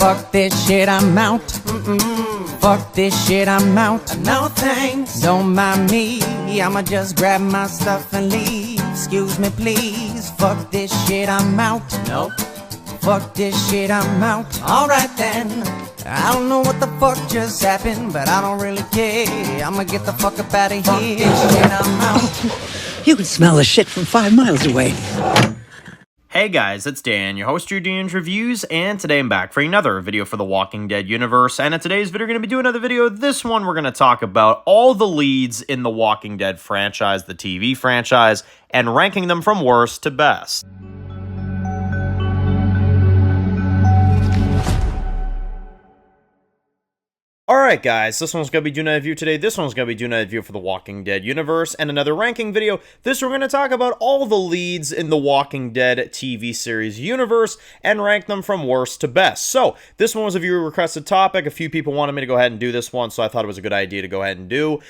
Fuck this shit, I'm out. Fuck this shit, I'm out. No thanks. Don't mind me, I'ma just grab my stuff and leave. Excuse me, please. Fuck this shit, I'm out. Nope. Fuck this shit, I'm out. Alright then. I don't know what the fuck just happened, but I don't really care. I'ma get the fuck up out of here. Fuck this shit, I'm out. You can smell the shit from 5 miles away. Hey guys, it's Dan, your host of Dan's Reviews, and today I'm back for another video for the Walking Dead universe. And in today's video, we're going to be doing another video. This one, we're going to talk about all the leads in the Walking Dead franchise, the TV franchise, and ranking them from worst to best. Alright guys, this one's going to be doing a review today. This one's going to be doing a review for the Walking Dead universe and another ranking video. This we're going to talk about all the leads in the Walking Dead TV series universe and rank them from worst to best. So, this one was a viewer requested topic. A few people wanted me to go ahead and do this one, so I thought it was a good idea to go ahead and do,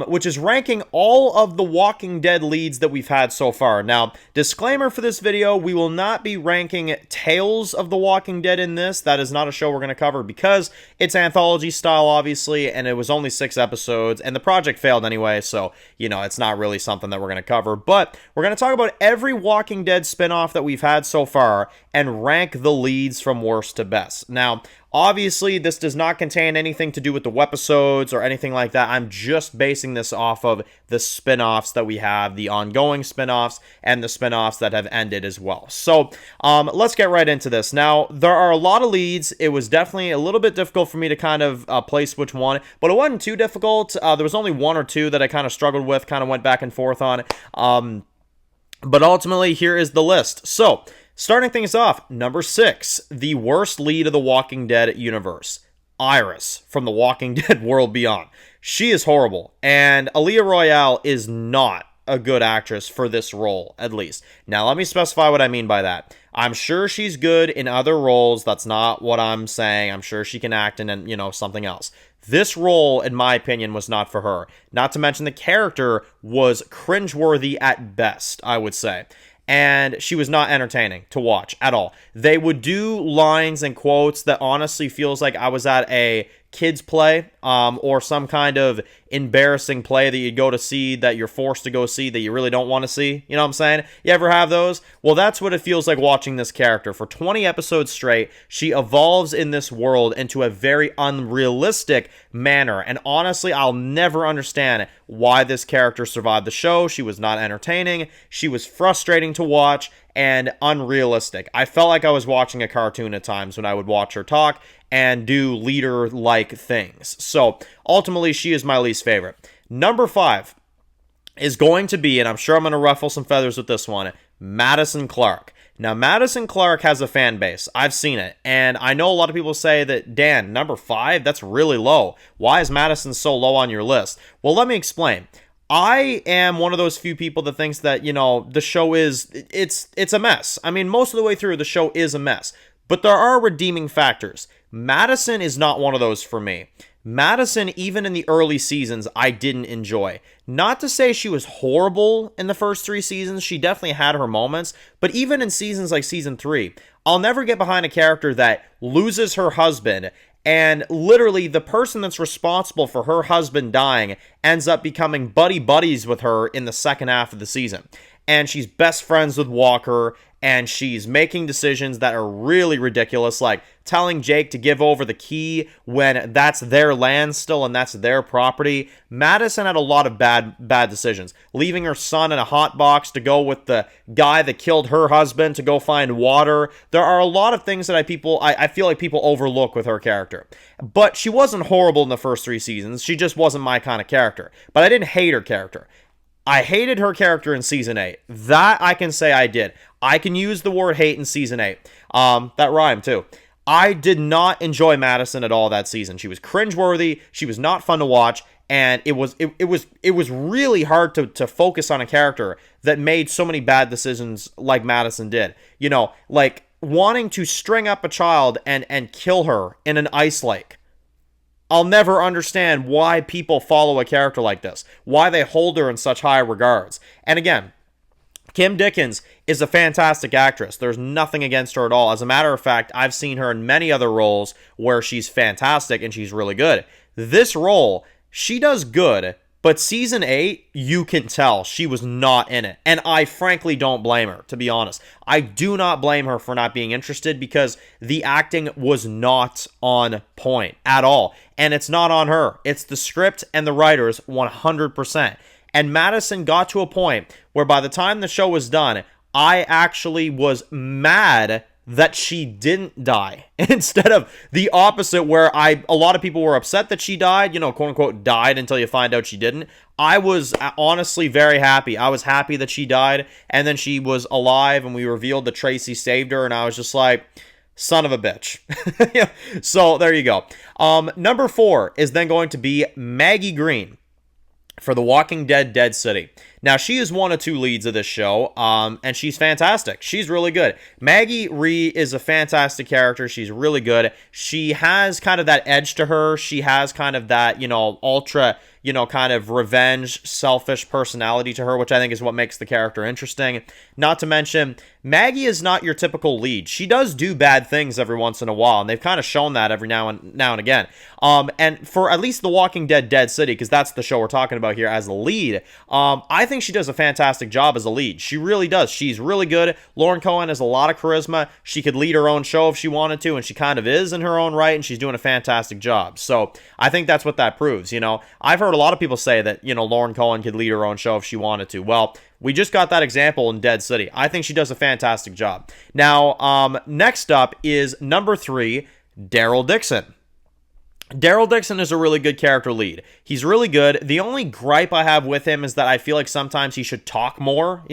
which is ranking all of the Walking Dead leads that we've had so far. Now, disclaimer for this video, we will not be ranking Tales of the Walking Dead in this. That is not a show we're going to cover because it's anthology style, obviously, and it was only 6 episodes, and the project failed anyway, so, you know, it's not really something that we're going to cover, but we're going to talk about every Walking Dead spinoff that we've had so far, and rank the leads from worst to best. Now, obviously, this does not contain anything to do with the webisodes or anything like that. I'm just basing this off of the spin-offs that we have, the ongoing spin-offs, and the spin-offs that have ended as well. So, let's get right into this. Now, there are a lot of leads. It was definitely a little bit difficult for me to kind of place which one, but it wasn't too difficult. There was only one or two that I kind of struggled with, kind of went back and forth on. But ultimately, here is the list. So, starting things off, number 6, the worst lead of the Walking Dead universe, Iris from the Walking Dead World Beyond. She is horrible, and Aaliyah Royale is not a good actress for this role, at least. Now, let me specify what I mean by that. I'm sure she's good in other roles. That's not what I'm saying. I'm sure she can act in, you know, something else. This role, in my opinion, was not for her. Not to mention the character was cringeworthy at best, I would say. And she was not entertaining to watch at all. They would do lines and quotes that honestly feels like I was at a kids play or some kind of embarrassing play that you go to see, that you're forced to go see, that you really don't want to see. You know what I'm saying? You ever have those? Well, that's what it feels like watching this character. For 20 episodes straight, she evolves in this world into a very unrealistic manner. And honestly, I'll never understand why this character survived the show. She was not entertaining. She was frustrating to watch and unrealistic. I felt like I was watching a cartoon at times when I would watch her talk and do leader-like things. So, ultimately, she is my least favorite. Number 5 is going to be, and I'm sure I'm going to ruffle some feathers with this one, Madison Clark. Now, Madison Clark has a fan base. I've seen it. And I know a lot of people say that, Dan, number 5, that's really low. Why is Madison so low on your list? Well, let me explain. I am one of those few people that thinks that, you know, the show is, it's a mess. I mean, most of the way through, the show is a mess. But there are redeeming factors. Madison is not one of those for me. Madison, even in the early seasons, I didn't enjoy. Not to say she was horrible in the first 3 seasons. She definitely had her moments. But even in seasons like season 3, I'll never get behind a character that loses her husband, and literally the person that's responsible for her husband dying ends up becoming buddies with her in the second half of the season. And she's best friends with Walker, and she's making decisions that are really ridiculous, like telling Jake to give over the key when that's their land still and that's their property. Madison had a lot of bad decisions. Leaving her son in a hot box to go with the guy that killed her husband to go find water. There are a lot of things that I feel like people overlook with her character. But she wasn't horrible in the first 3 seasons. She just wasn't my kind of character. But I didn't hate her character. I hated her character in Season 8. That I can say I did. I can use the word hate in Season 8. That rhymed, too. I did not enjoy Madison at all that season. She was cringeworthy. She was not fun to watch. And it was really hard to focus on a character that made so many bad decisions like Madison did. You know, like wanting to string up a child and kill her in an ice lake. I'll never understand why people follow a character like this, why they hold her in such high regards. And again, Kim Dickens is a fantastic actress. There's nothing against her at all. As a matter of fact, I've seen her in many other roles where she's fantastic and she's really good. This role, she does good, but season 8, you can tell she was not in it. And I frankly don't blame her, to be honest. I do not blame her for not being interested because the acting was not on point at all. And it's not on her. It's the script and the writers 100%. And Madison got to a point where by the time the show was done, I actually was mad that she didn't die instead of the opposite where a lot of people were upset that she died, quote unquote died until you find out she didn't. I was honestly very happy. I was happy that she died and then she was alive and we revealed that Tracy saved her and I was just like, son of a bitch. So there you go. Number 4 is then going to be Maggie Green for The Walking Dead Dead City. Now, she is one of 2 leads of this show, and she's fantastic. She's really good. Maggie Rhee is a fantastic character. She's really good. She has kind of that edge to her. She has kind of that, ultra, kind of revenge, selfish personality to her, which I think is what makes the character interesting. Not to mention, Maggie is not your typical lead. She does do bad things every once in a while, and they've kind of shown that every now and again. And for at least The Walking Dead Dead City, because that's the show we're talking about here as the lead, I think she does a fantastic job as a lead. She really does. She's really good. Lauren Cohan has a lot of charisma. She could lead her own show if she wanted to, and she kind of is in her own right, and she's doing a fantastic job. So I think that's what that proves. I've heard a lot of people say that, Lauren Cohan could lead her own show if she wanted to. Well, we just got that example in Dead City. I think she does a fantastic job. Now, next up is number 3, Daryl Dixon. Daryl Dixon is a really good character lead. He's really good. The only gripe I have with him is that I feel like sometimes he should talk more,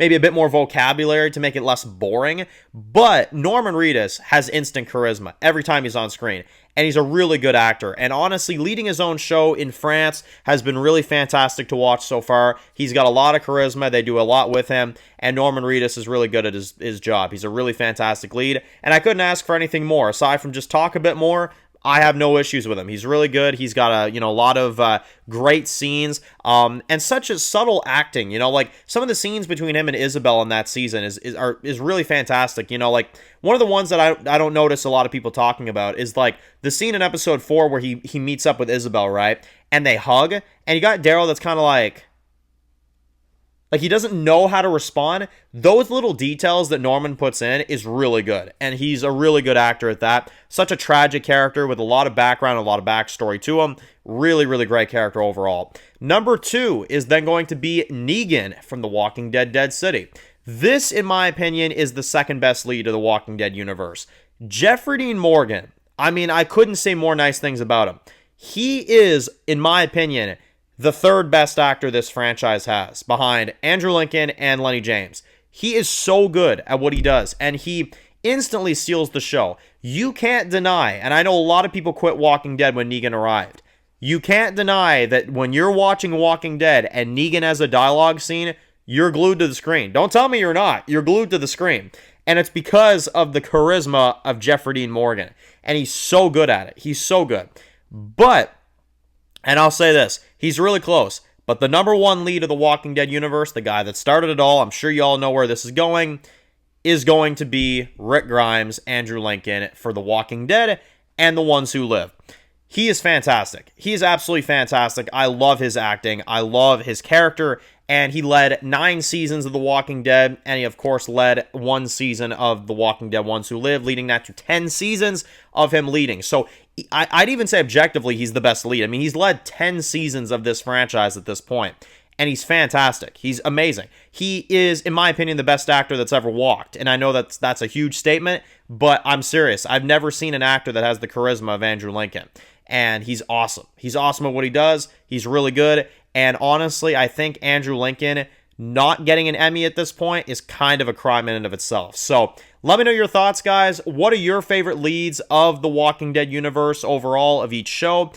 maybe a bit more vocabulary to make it less boring. But Norman Reedus has instant charisma every time he's on screen, and he's a really good actor. And honestly, leading his own show in France has been really fantastic to watch so far. He's got a lot of charisma. They do a lot with him, and Norman Reedus is really good at his job. He's a really fantastic lead, and I couldn't ask for anything more. Aside from just talk a bit more, I have no issues with him. He's really good. He's got a lot of great scenes and such a subtle acting. Like some of the scenes between him and Isabel in that season is really fantastic. Like one of the ones that I don't notice a lot of people talking about is like the scene in episode 4 where he meets up with Isabel, right? And they hug, and you got Daryl that's kind of like he doesn't know how to respond. Those little details that Norman puts in is really good. And he's a really good actor at that. Such a tragic character with a lot of background, a lot of backstory to him. Really, really great character overall. Number 2 is then going to be Negan from The Walking Dead Dead City. This, in my opinion, is the second best lead of the Walking Dead universe. Jeffrey Dean Morgan. I mean, I couldn't say more nice things about him. He is, in my opinion, the third best actor this franchise has, behind Andrew Lincoln and Lenny James. He is so good at what he does, and he instantly steals the show. You can't deny, and I know a lot of people quit Walking Dead when Negan arrived. You can't deny that when you're watching Walking Dead and Negan has a dialogue scene, you're glued to the screen. Don't tell me you're not. You're glued to the screen. And it's because of the charisma of Jeffrey Dean Morgan. And he's so good at it. He's so good. But, and I'll say this, he's really close. But the number 1 lead of the Walking Dead universe, the guy that started it all, I'm sure you all know where this is going to be Rick Grimes, Andrew Lincoln for The Walking Dead and The Ones Who Live. He is fantastic. He is absolutely fantastic. I love his acting. I love his character. And he led 9 seasons of The Walking Dead. And he, of course, led 1 season of The Walking Dead Ones Who Live, leading that to 10 seasons of him leading. So I'd even say objectively he's the best lead. I mean, he's led 10 seasons of this franchise at this point. And he's fantastic. He's amazing. He is, in my opinion, the best actor that's ever walked. And I know that's a huge statement, but I'm serious. I've never seen an actor that has the charisma of Andrew Lincoln. And he's awesome. He's awesome at what he does. He's really good. And honestly, I think Andrew Lincoln not getting an Emmy at this point is kind of a crime in and of itself. So let me know your thoughts, guys. What are your favorite leads of the Walking Dead universe overall of each show?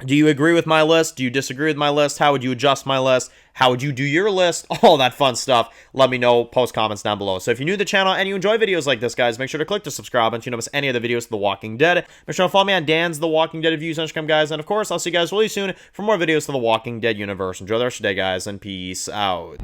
Do you agree with my list? Do you disagree with my list? How would you adjust my list? How would you do your list? All that fun stuff. Let me know. Post comments down below. So if you're new to the channel and you enjoy videos like this, guys, make sure to click to subscribe and you don't miss any of the videos of The Walking Dead. Make sure to follow me on Dan's The Walking Dead Reviews on Instagram, guys. And of course, I'll see you guys really soon for more videos of The Walking Dead universe. Enjoy the rest of your day, guys, and peace out.